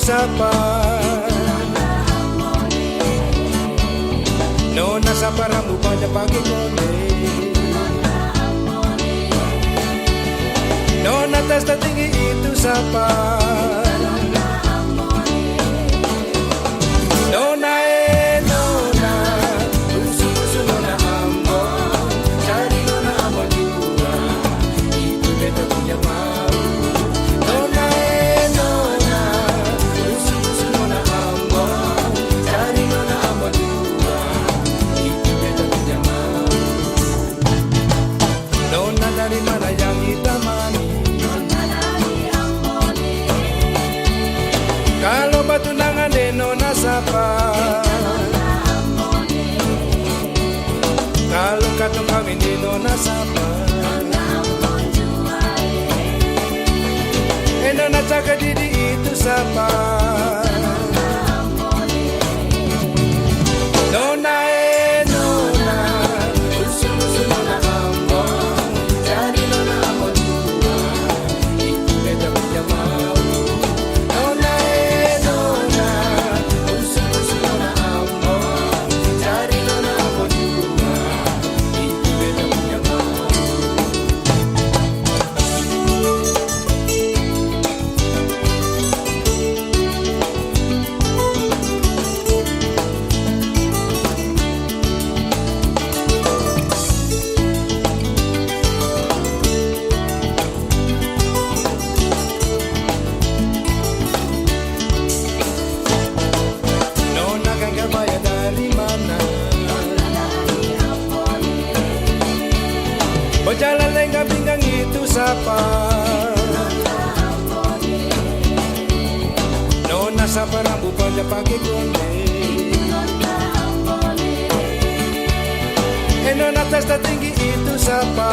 sapa, nona sapa rambut panjang pakai konde, nona tas tertinggi itu sapa, nona nona, usu nona Ambon, cari nona Ambon juga, itu beta punya mau. Nona nona, usu nona Ambon, cari nona Ambon juga, itu beta punya mau. Nona dari mana yang kita mani? Kalau batu nangan de nona sapa, kalau katong kawin de nona sapa, nona cakap didi itu sapa, nona nona, usu nona Ambon, cari nona Ambon juga, itu beta punya mau. Berjalan lengkap pinggang itu sapa, nona sapa rambut panjang pakai konde, nona tas tertinggi itu sapa.